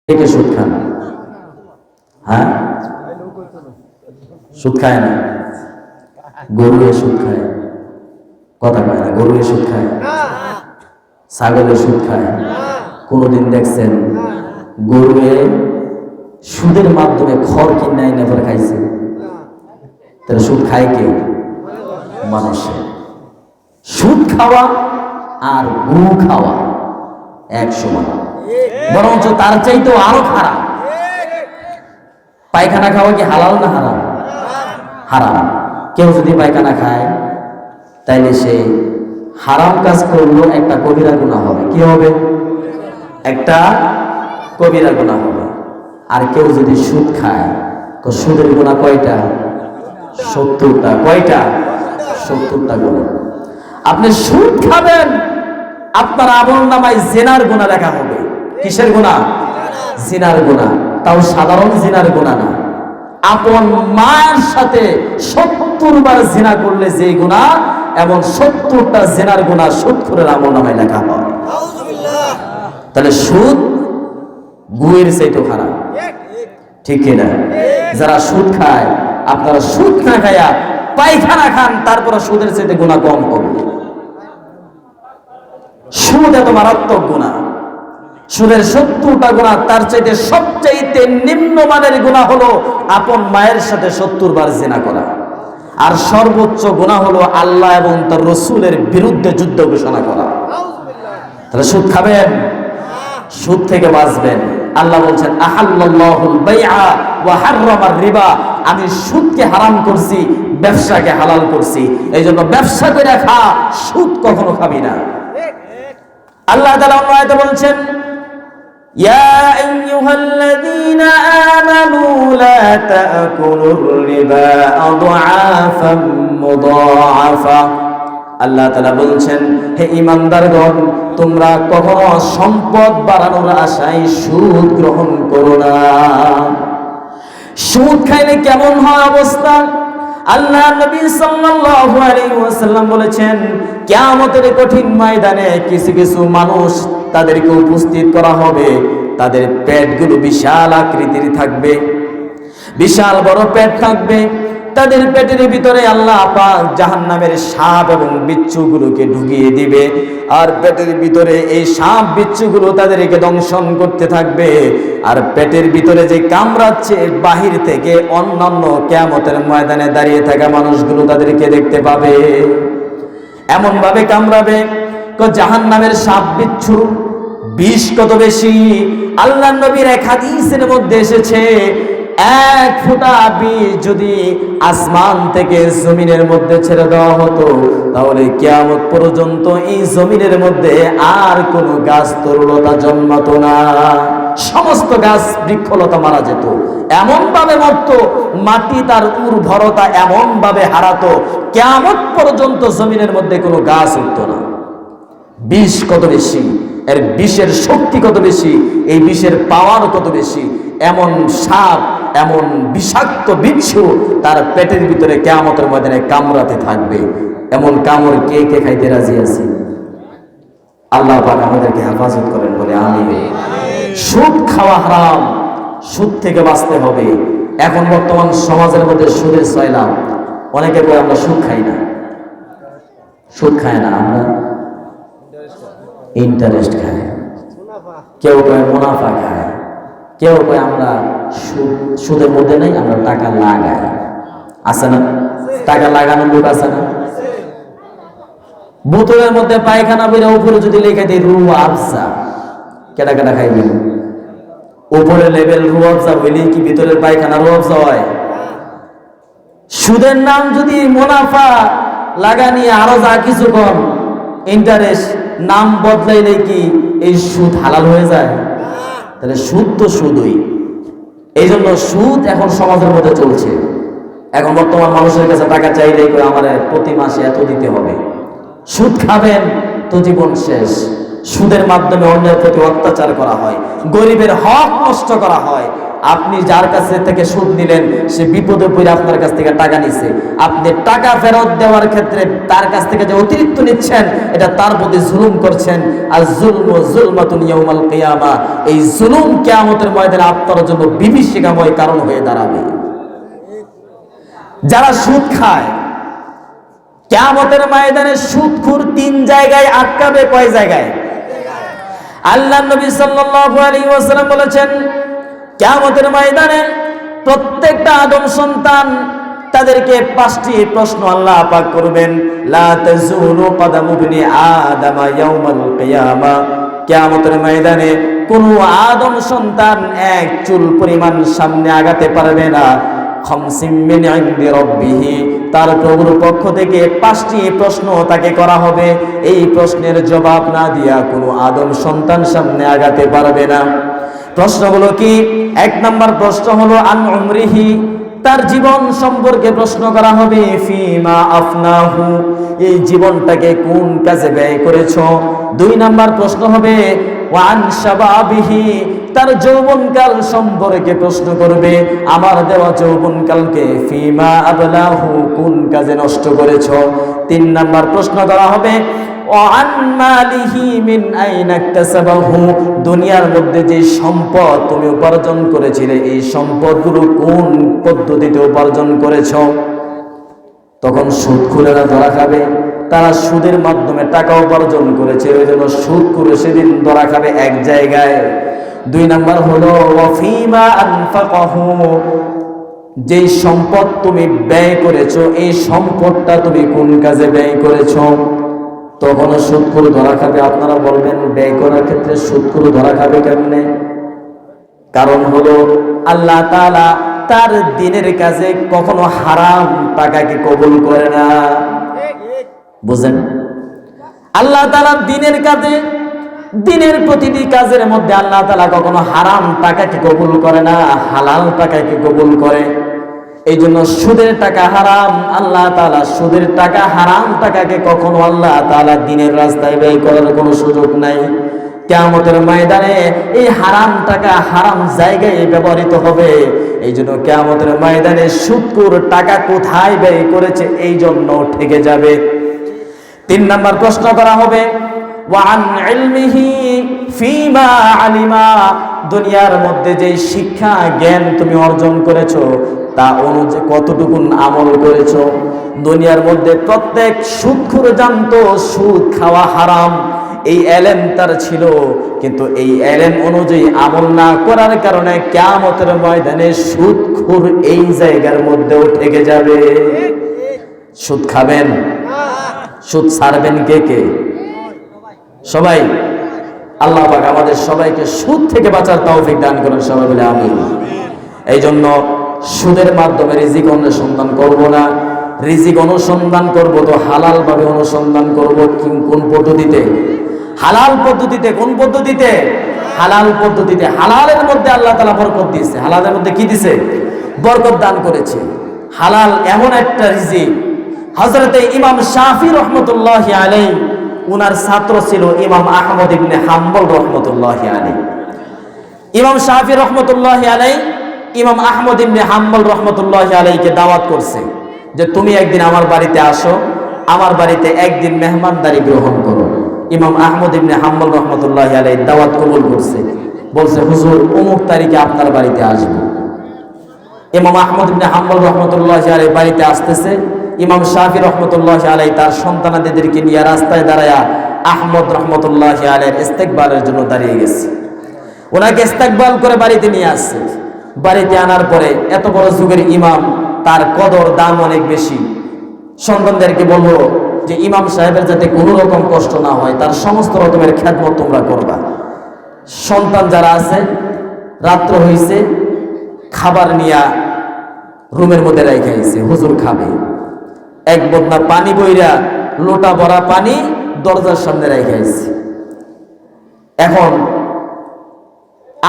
কে সুদ খান? হ্যাঁ, সুদ খায় না? গরু সুদ খায়, কথা কয় না? গরু সুদ খায়, ছাগলে সুদ খায়। কোনদিন দেখছেন গরুয়ে সুদের মাধ্যমে খড় কিনে এনে পরে খাইছে? তাহলে সুদ খায় কে? মানুষে। সুদ খাওয়া আর গু খাওয়া এক সমান, বরঞ্চ তার চাইতেও আরো খারাপ। পায়খানা খাওয়া কি হালাল না হারাম? হারাম। কেউ যদি পায়খানা খায় তাইলে সে হারাম কাজ করলো, একটা কবিরা গুনাহ হবে। কি হবে? একটা কবিরা গুনাহ হবে। আর কেউ যদি সুদ খায়, তো সুদের গুনাহ কয়টা? 70টা। কয়টা? 70টা গুনাহ। আপনি সুদ খাবেন, আপনার আমলনামায় জিনার গুনাহ লেখা হবে। কিসের গুনাহ? জিনার গুনাহ। তাও সাধারণ জিনার গুনাহ না। আপন মায়ের সাথে 70 বার জিনা করলে যে গুনাহ, এবং 70টা জিনার গুনাহ সুদখোরের আমলনামায় লেখা হয়। তাহলে সুদ গুয়ের চাইতে খারাপ, ঠিক কিনা? যারা সুদ খায়, আপনারা সুদ না খায়া পায়খানা খান, তারপরে সুদের চাইতে গুনাহ কম হবে। সুদ এত মারাত্মক গুনাহ। সুদের 70টা গুনাহ, তার চাইতে সবচাইতে নিম্নমানের গুনাহ হলো আপন মায়ের সাথে 70 বার জিনা করা। আর সর্বোচ্চ গুনাহ হলো আল্লাহ এবং তার রাসূলের বিরুদ্ধে যুদ্ধ ঘোষণা করা। তাহলে সুদ খাবেন, সুদ থেকে বাঁচবেন। আল্লাহ বলছেন আহাল্লাল্লাহুল বাইআ ওয়া হাররামার রিবা, আমি সুদকে হারাম করছি, ব্যবসাকে হালাল করছি। এইজন্য ব্যবসা করে খা, সুদ কখনো খাবি না। আল্লাহ তাআলা অন্য আয়াতে বলছেন ইয়া আইয়ুহাল্লাযীনা আমানু লা তা'কুলুর রিবা আদআফাম মুদাআফা। আল্লাহ তাআলা বলছেন, হে ঈমানদারগণ, তোমরা কখনো সম্পদ বাড়ানোর আশায় সুদ গ্রহণ করো না। সুদ খাইলে কেমন হয় অবস্থা? আল্লাহ নবী সাল্লাল্লাহু আলাইহি ওয়াসাল্লাম বলেছেন, কিয়ামতের কঠিন ময়দানে কিছু কিছু মানুষ, তাদেরকে উপস্থিত করা হবে, তাদের পেটগুলো বিশাল আকৃতির থাকবে, বিশাল বড় পেট থাকবে। তাদের পেটের ভিতরে আল্লাহ পাক জাহান্নামের সাপ এবং বিচ্ছুগুলোকে ঢুকিয়ে দিবে। আর পেটের ভিতরে এই সাপ বিচ্ছুগুলো তাদেরকে দংশন করতে থাকবে। আর পেটের ভিতরে যে কামড়াচ্ছে, বাহির থেকে অন্যান্য কিয়ামতের ময়দানে দাঁড়িয়ে থাকা মানুষগুলো তাদেরকে দেখতে পাবে। এমন ভাবে কামড়াবে, জাহান্নামের সাপ বিচ্ছু বিষ কত বেশি। আল্লাহর নবীর এক হাদিসের মধ্যে এসেছে, 1 ফোঁটা বীজ যদি আসমান থেকে জমিনের মধ্যে ছেড়ে দেওয়া হতো, তাহলে কিয়ামত পর্যন্ত এই জমিনের মধ্যে আর কোনো গাছ তরুলতা জন্মাতো না। সমস্ত গাছ বৃক্ষলতা মারা যেত, এমন ভাবে মরত, মাটি তার উর্বরতা এমন ভাবে হারাতো, কিয়ামত পর্যন্ত জমিনের মধ্যে কোনো গাছ উঠতো না। বিষ কত বেশি, এর বিষের শক্তি কত বেশি, এই বিষের পাওয়ার কত বেশি। এমন সাপ, এমন বিষাক্ত বিচ্ছু তার পেটের ভিতরে কিয়ামতের ময়দানে কামড়াতে থাকবে। এমন কামড় কে কে খাইতে রাজি আছে? আল্লাহ পাক আমাদেরকে হেফাজত করেন, বলে আমিন। সুদ খাওয়া হারাম, সুদ থেকে বাঁচতে হবে। এখন বর্তমান সমাজের মধ্যে সুদের সয়লাব। অনেকে বলে আমরা সুদ খাই না, সুদ খায় না, আমরা ইন্টারেস্ট খায়, কেউ কয় মুনাফা খায়, কেউ কয় আমরা সুদের মধ্যে নেই, আমরা টাকা লাগাই। আছে না? টাকা লাগানোর লোক আছে না? বোতলের মধ্যে পায়খানা বেরা উপরে যদি লিখে দিই রুয়া আফসা, কেটা কেটা খাইবেন? উপরে লেভেল রুয়া আফসা হইলে কি ভিতরের পায়খানা রুয়া আফসা হয়? সুদের নাম যদি মুনাফা লাগানি আরো যা কিছু কম ইন্টারেস্ট, নাম বদলাইলে কি এই সুদ হালাল হয়ে যায়? তাহলে সুদ তো সুদই। এই জন্য সুদ এখন সমাজের মধ্যে চলছে। এখন বর্তমান মানুষের কাছে টাকা চাইলে আমার প্রতি মাসে এত দিতে হবে। সুদ খাবেন তো জীবন শেষ। সুদের মাধ্যমে অন্যের প্রতি অত্যাচার করা হয়, গরিবের হক নষ্ট করা হয়। আপনি যার কাছে থেকে সুদ নিলেন সে বিপদে পড়ে আপনার কাছ থেকে টাকা নিছে, আপনি টাকা ফেরত দেওয়ার ক্ষেত্রে তার কাছ থেকে যে অতিরিক্ত নিচ্ছেন এটা তার প্রতি জুলুম করছেন। আর জুলমাতুন ইয়াউমাল কিয়ামা, এই জুলুম কিয়ামতের ময়দানে আপনার জন্য বিভীষিকাময় কারণ হয়ে দাঁড়াবে। যারা সুদ খায় কিয়ামতের ময়দানে সুদখোর 3 জায়গায় আটকাবে। কয় জায়গায়? আল্লাহর নবী সাল্লাল্লাহু আলাইহি ওয়াসাল্লাম বলেছেন কিয়ামতের ময়দানে প্রত্যেকটা আদম সন্তান তাদেরকে 5টি প্রশ্ন আল্লাহ পাক করবেন। লা তাজুলু কদামু ইবনি আদম ইয়াউমাল কিয়ামা, কিয়ামতের ময়দানে কোন আদম সন্তান এক চুল পরিমাণ সামনে আগাতে পারবে না। খামসিম মিন ইনদি রাব্বিহি, তার প্রভুর পক্ষ থেকে 5টি প্রশ্ন তাকে করা হবে। এই প্রশ্নের জবাব না দিয়া কোনো আদম সন্তান সামনে আগাতে পারবে না। প্রশ্নগুলো কি? 1 নম্বর প্রশ্ন হলো আন উমরিহি, তার জীবন সম্পর্কে প্রশ্ন করা হবে। ফিমা আফনাহু, এই জীবনটাকে কোন কাজে ব্যয় করেছো। 2 নম্বর প্রশ্ন হবে ওয়ান শাবাবিহি, তার যৌবনকাল সম্পর্কে প্রশ্ন করবে। আমার দেওয়া যৌবনকালকে ফিমা আবলাহু, কোন কাজে নষ্ট করেছো। 3 নম্বর প্রশ্ন করা হবে ওয়ান মালিহি মিন আইনা ইকতাসাবাহু, দুনিয়ার মধ্যে যে সম্পদ তুমি উপার্জন করেছিলে এই সম্পদগুলো কোন পদ্ধতিতে উপার্জন করেছো। তখন সুদখোরেরা ধরা খাবে, তারা সুদের মাধ্যমে টাকা উপার্জন করেছে, ওই জন্য সুদখোর সেদিন ধরা খাবে এক জায়গায়। 2 নম্বর হলো ওয়াফিমা আনফাকাহু, যে সম্পদ তুমি ব্যয় করেছো এই সম্পদটা তুমি কোন কাজে ব্যয় করেছো। তখন সুদখোর ধরা খাবে। আপনারা বলবেন ব্যয় করার ক্ষেত্রে সুদখোর ধরা খাবে কেমনে? কারণ হলো আল্লাহ তাআলা তার দিনের কাজে কখনো হারাম টাকাকে কবুল করে না। বুঝেন? আল্লাহ তাআলা দিনের কাজে, দিনের প্রতিটি কাজের মধ্যে আল্লাহ তাআলা কখনো হারাম টাকাকে কবুল করে না, হালাল টাকাকে কবুল করে। এই জন্য সুদের টাকা হারাম, আল্লাহ তাআলা সুদের টাকা, হারাম টাকাকে কখনো আল্লাহ তাআলা দিনের রাস্তায় ব্যয় করার কোনো সুযোগ নাই। কিয়ামতের ময়দানে এই হারাম টাকা হারাম জায়গায় ব্যবহৃত হবে। এই জন্য কিয়ামতের ময়দানে সুদখোর টাকা কোথায় ব্যয় করেছে এই জন্য ঠেকে যাবে। 3 নম্বর প্রশ্ন করা হবে ওয়ান ইলমিহি ফিমা আলিমা, দুনিয়ার মধ্যে যে শিক্ষা জ্ঞান তুমি অর্জন করেছো তা অনুযায়ী কতটুকু আমল করেছো। দুনিয়ার মধ্যে প্রত্যেক সুদখোর জানতো সুদ খাওয়া হারাম, এই এলেম তার ছিল, কিন্তু এই এলেম অনুযায়ী আমল না করার কারণে কিয়ামতের ময়দানে সুদখোর এই জায়গার মধ্যেও ঠেকে যাবে। সুদ খাবেন? সুদ ছাড়বেন কে কে? সবাই। আল্লাহ পাক আমাদের সবাইকে সুদ থেকে বাঁচার তৌফিক দান করেন, সবাই বলে আমিন। এই জন্য সুদের মাধ্যমে রিজিক অনুসন্ধান করব না, রিজিক অনুসন্ধান করব তো হালাল ভাবে অনুসন্ধান করব। কোন পদ্ধতিতে? হালাল পদ্ধতিতে। কোন পদ্ধতিতে? হালাল পদ্ধতিতে। হালালের মধ্যে আল্লাহ তাআলা বরকত দিয়েছে। হালালের মধ্যে কি দিয়েছে? বরকত দান করেছে। হালাল এমন একটা রিজিক, হযরতে ইমাম শাফি রহমতুল্লাহি আলাইহি উনার ছাত্র ছিল ইমাম আহমদ ইবনে হাম্বল রহমতুল্লাহি আলাইহি। ইমাম শাফি রহমতুল্লাহি আলাইহি ইমাম আহমদ ইবনে হাম্বল রহমতুল্লাহি আলাইহিকে দাওয়াত করছে যে তুমি একদিন আমার বাড়িতে আসো, আমার বাড়িতে একদিন মেহমানদারি গ্রহণ করো। ইমাম আহমদ ইবনে হাম্বল রহমতুল্লাহি আলাইহি দাওয়াত কবুল করছে, বলছে হুজুর অমুক তারিখে আপনার বাড়িতে আসবো। ইমাম আহমদ ইবনে হাম্বল রহমতুল্লাহি আলাইহি বাড়িতে আসতেছে। ইমাম শাফি রহমতুল্লাহি আলাইহি তার সন্তানাদেরকে নিয়ে রাস্তায় দাঁড়ায়া আহমদ রহমতুল্লাহি আলাইহির ইস্তেকবালের জন্য দাঁড়িয়ে গেছে। ওনাকে ইস্তেকবাল করে বাড়িতে নিয়ে আসছে। বাড়িতে আনার পরে এত বড় যুগের ইমাম, তার কদর দাম অনেক বেশি। সন্তানদেরকে বললো যে ইমাম সাহেবের যাতে কোনো রকম কষ্ট না হয় তার সমস্ত রকমের খেদমত তোমরা করবা। সন্তান যারা আছে রাত্র হইছে, খাবার নিয়া রুমের মধ্যে রেখে আইছে, হুজুর খাবে। এক বদনা পানি বইরা, লোটা ভরা পানি দরজার সামনে রেখে আইছে। এখন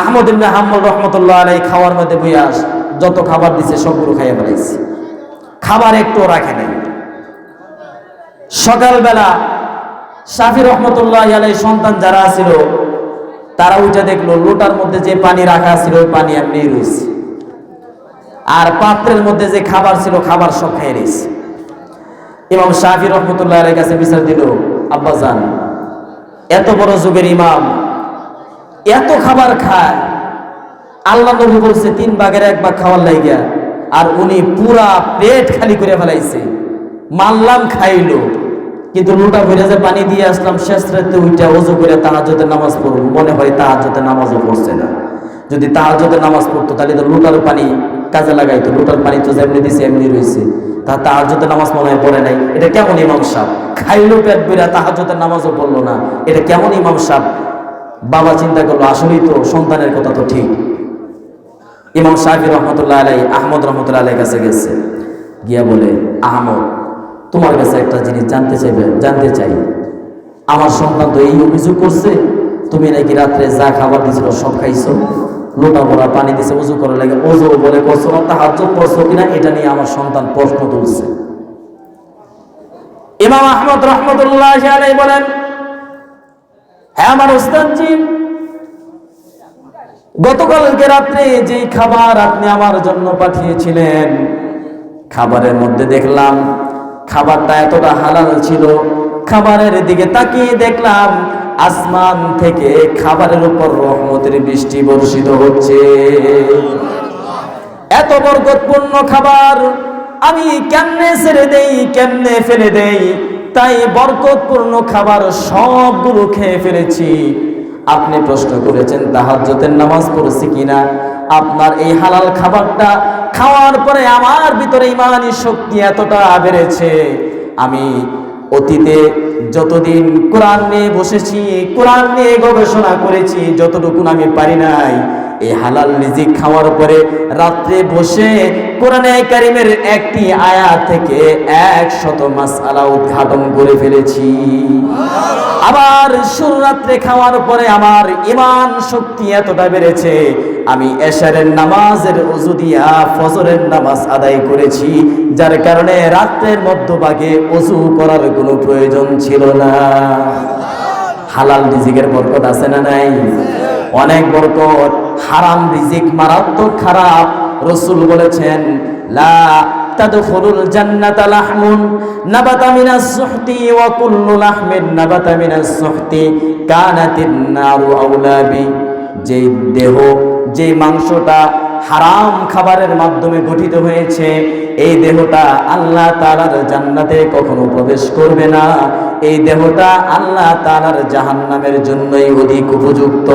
আহমদ ইবনে হাম্বল রহমতুল্লাহ আলাইহি খাওয়ার মধ্যে বইয়া যত খাবার দিছে সবগুলো খাইয়া ফেলাইছে, খাবার একটু রাখে নাই। সকালবেলা শাফি রহমতুল্লাহ আলাইহি সন্তান যারা ছিল তারা ওইটা দেখলো লোটার মধ্যে যে পানি রাখা ছিল ওই পানি এমনি রয়েছে, আর পাত্রের মধ্যে যে খাবার ছিল খাবার সব খেয়ে রয়েছে। ইমাম শাফি রহমতুল্লাহ আলাইহির কাছে বিচার দিল, আব্বাজান এত বড় যুগের ইমাম এত খাবার খায়, আল্লাহ নবী বলছে 3 ভাগের 1 ভাগ খাওয়ার লাগিয়া, আর উনি পুরা পেট খালি করে ফেলাইছে। মানলাম খাইলো, কিন্তু লোটা ভরে যে পানি দিয়ে আসলাম শেষ রাতে উইটা ওযু করে তাহাজ্জুদের নামাজ পড়ব, মনে হয় তাহাজ্জুদের নামাজও পড়ছে না। যদি তাহাজ্জুদের নামাজ পড়তো তাহলে তো লোটার পানি কাজে লাগাইতো, লোটার পানি তো যেমনি দিছে এমনি রয়েছে, তাহাজ্জুদের নামাজ মনে হয় পড়ে নাই। এটা কেমন ইমাম সাহেব? খাইলো পেট ভরে তাহাজ্জুদের নামাজও পড়লো না, এটা কেমন ইমাম সাহেব? বাবা চিন্তা করলো আসলেই তো সন্তানের কথা তো ঠিক। ইমাম শাফি রহমতুল্লাহ আলাইহি আহমদ রহমতুল্লাহ আলাইহির কাছে গেছে, গিয়া বলে, আহমদ তোমার কাছে একটা জিনিস জানতে চাই, আমার সন্তান তো এই অভিযোগ করছে তুমি নাকি রাত্রে যা খাবার দিয়েছিল সব খাইছো, লোটা ভরা পানি দিছে ওযু করে লাগে, ওযু বলে করছো না, তাহাজ্জুদ পড়ছো কিনা, এটা নিয়ে আমার সন্তান প্রশ্ন তুলছে। ইমাম আহমদ রহমতুল্লাহ আলাইহি বলেন, হ্যাঁ আমার উস্তাদজি, গতকালকে রাত্রে যেই খাবার আপনি আমার জন্য পাঠিয়েছিলেন, খাবারের মধ্যে দেখলাম খাবারটা এতটা হালাল ছিল, খাবারের দিকে তাকিয়ে দেখলাম আসমান থেকে খাবারের উপর রহমতের বৃষ্টি বর্ষিত হচ্ছে। এত বরকতপূর্ণ খাবার আমি কেমনে ছেড়ে দেই, কেমনে ফেলে দেই? তাই বরকতপূর্ণ খাবার সবগুলো খেয়ে ফেলেছি। আপনি প্রশ্ন করেছেন তাহাজ্জুদের নামাজ পড়ছি কিনা, আপনার এই হালাল খাবারটা খাওয়ার পরে আমার ভিতরে ঈমানি শক্তি এতটা বেড়েছে, আমি অতীতে যতদিন কোরআন নিয়ে বসেছি, কোরআন নিয়ে গবেষণা করেছি, যতটুকু আমি পারি নাই, এই হালাল রিজিক খাওয়ার পরে রাত্রে বসে কোরআনে কারীমের একটি আয়াত থেকে 100 মাসআলা উদ্ঘাটন করে ফেলেছি। আবার রাত্রে খাওয়ার পরে আমার ঈমান শক্তি এতটা বেড়েছে, আমি এশারের নামাজের ওযু দিয়া ফজরের নামাজ আদায় করেছি, যার কারণে রাত্রের মধ্যভাগে ওযু করার কোনো প্রয়োজন ছিল না। হালাল রিজিকের বরকত আছে না নাই? অনেক বরকত। হারাম রিজিক মারাত্মক খারাপ। রাসূল বলেছেন, লা তাদখুলুল জান্নাতা লাহমুন নাবাতা মিনাস সুহতি ওয়া কুল্লু লাহমিন নাবাতা মিনাস সুহতি কানাতিন নারু আউলা বি। যে দেহ, যে মাংসটা হারাম খাবারের মাধ্যমে গঠিত হয়েছে, এই দেহটা আল্লাহ তাআলার জান্নাতে কখনো প্রবেশ করবে না। এই দেহটা আল্লাহ তাআলার জাহান্নামের জন্যই অধিক উপযুক্ত।